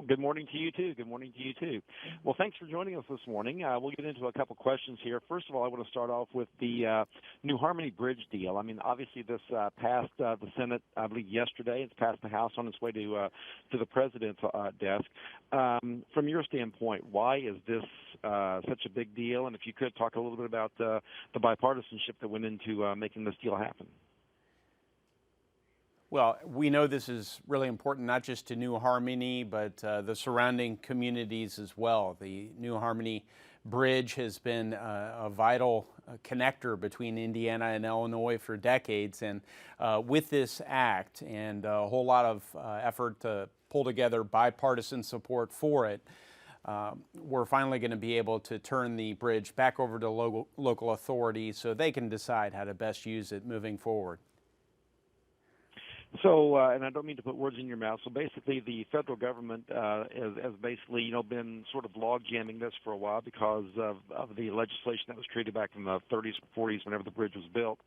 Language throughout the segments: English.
Good morning to you too. Good morning to you too. Well, thanks for joining us this morning. We'll get into a couple questions here. First of all, I want to start off with the New Harmony Bridge deal. I mean, obviously this passed the Senate, I believe, yesterday. It's passed the House on its way to the president's desk. From your standpoint, why is this such a big deal? And if you could talk a little bit about the bipartisanship that went into making this deal happen. Well, we know this is really important not just to New Harmony, but the surrounding communities as well. The New Harmony Bridge has been a vital connector between Indiana and Illinois for decades. And with this act and a whole lot of effort to pull together bipartisan support for it, we're finally going to be able to turn the bridge back over to local authorities so they can decide how to best use it moving forward. So, and I don't mean to put words in your mouth. So basically, the federal government has basically, been sort of log jamming this for a while because of the legislation that was created back in the 30s or 40s, whenever the bridge was built.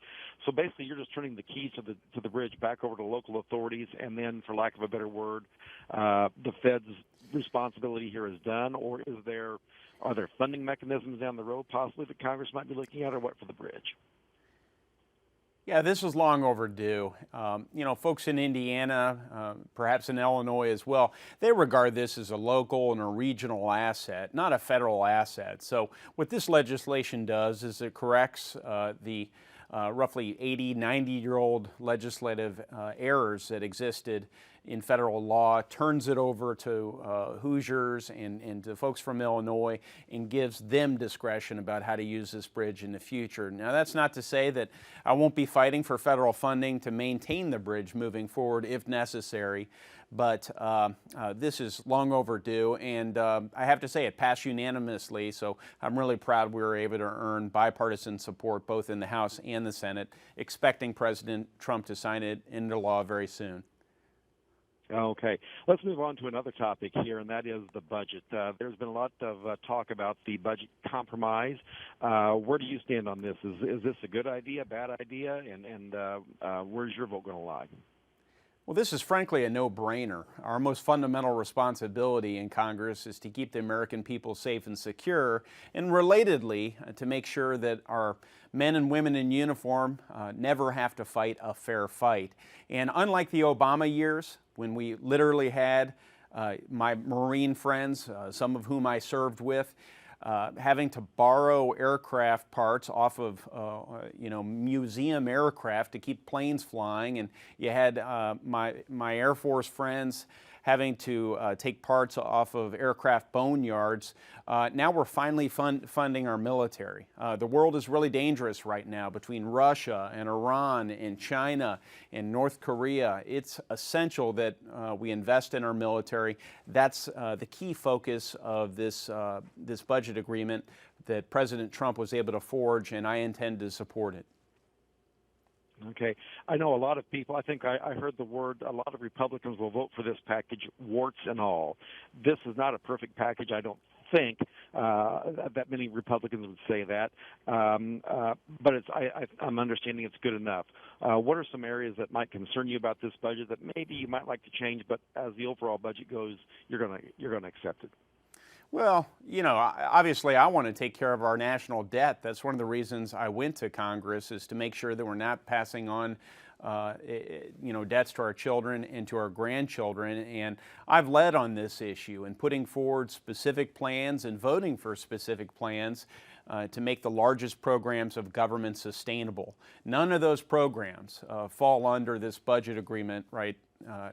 So basically, you're just turning the keys to the bridge back over to local authorities, and then, for lack of a better word, the Fed's responsibility here is done. Or are there funding mechanisms down the road possibly that Congress might be looking at, or what for the bridge? Yeah, this is long overdue. Folks in Indiana, perhaps in Illinois as well, they regard this as a local and a regional asset, not a federal asset. So what this legislation does is it corrects the roughly 80, 90-year-old legislative errors that existed in federal law, turns it over to Hoosiers and to folks from Illinois, and gives them discretion about how to use this bridge in the future. Now, that's not to say that I won't be fighting for federal funding to maintain the bridge moving forward if necessary, but this is long overdue, and I have to say it passed unanimously, so I'm really proud we were able to earn bipartisan support both in the House and the Senate, expecting President Trump to sign it into law very soon. Okay. Let's move on to another topic here, and that is the budget. There's been a lot of talk about the budget compromise. Where do you stand on this? Is this a good idea, bad idea, and where's your vote going to lie? Well, this is frankly a no-brainer. Our most fundamental responsibility in Congress is to keep the American people safe and secure, and relatedly, to make sure that our men and women in uniform never have to fight a fair fight. And unlike the Obama years, when we literally had my Marine friends, some of whom I served with, having to borrow aircraft parts off of museum aircraft to keep planes flying, and you had my Air Force friends having to take parts off of aircraft boneyards. Now we're finally funding our military. The world is really dangerous right now between Russia and Iran and China and North Korea. It's essential that we invest in our military. That's the key focus of this budget agreement that President Trump was able to forge, and I intend to support it. Okay. I know a lot of people, I think I heard the word, a lot of Republicans will vote for this package, warts and all. This is not a perfect package, I don't think that many Republicans would say that, but I'm understanding it's good enough. What are some areas that might concern you about this budget that maybe you might like to change, but as the overall budget goes, you're gonna accept it? Well, obviously I want to take care of our national debt. That's one of the reasons I went to Congress, is to make sure that we're not passing on debts to our children and to our grandchildren. And I've led on this issue and putting forward specific plans and voting for specific plans to make the largest programs of government sustainable. None of those programs fall under this budget agreement right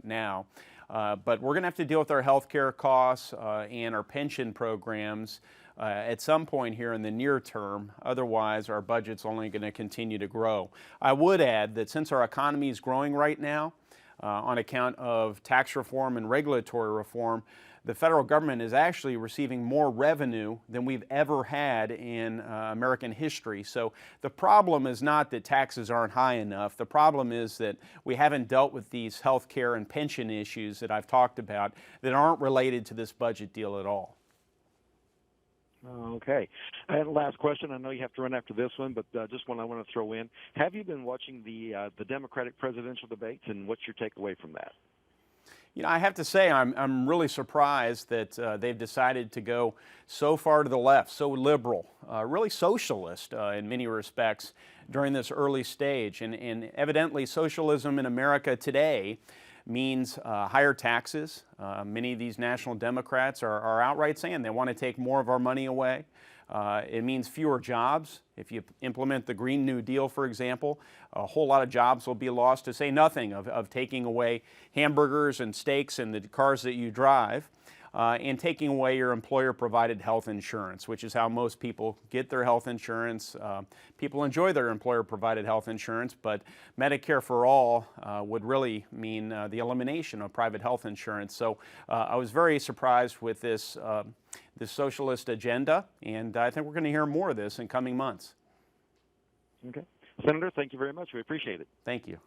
now. But we're going to have to deal with our health care costs and our pension programs at some point here in the near term. Otherwise, our budget's only going to continue to grow. I would add that since our economy is growing right now, on account of tax reform and regulatory reform, the federal government is actually receiving more revenue than we've ever had in American history. So the problem is not that taxes aren't high enough. The problem is that we haven't dealt with these health care and pension issues that I've talked about that aren't related to this budget deal at all. Okay. And last question. I know you have to run after this one, but just one I want to throw in. Have you been watching the Democratic presidential debates, and what's your takeaway from that? You know, I have to say I'm really surprised that they've decided to go so far to the left, so liberal, really socialist in many respects during this early stage. And evidently, socialism in America today means higher taxes. Many of these national Democrats are outright saying they want to take more of our money away. It means fewer jobs. If you implement the Green New Deal, for example, a whole lot of jobs will be lost, to say nothing of taking away hamburgers and steaks and the cars that you drive, and taking away your employer-provided health insurance, which is how most people get their health insurance. People enjoy their employer-provided health insurance, but Medicare for All would really mean the elimination of private health insurance. So I was very surprised with this socialist agenda, and I think we're going to hear more of this in coming months. Okay. Senator, thank you very much. We appreciate it. Thank you.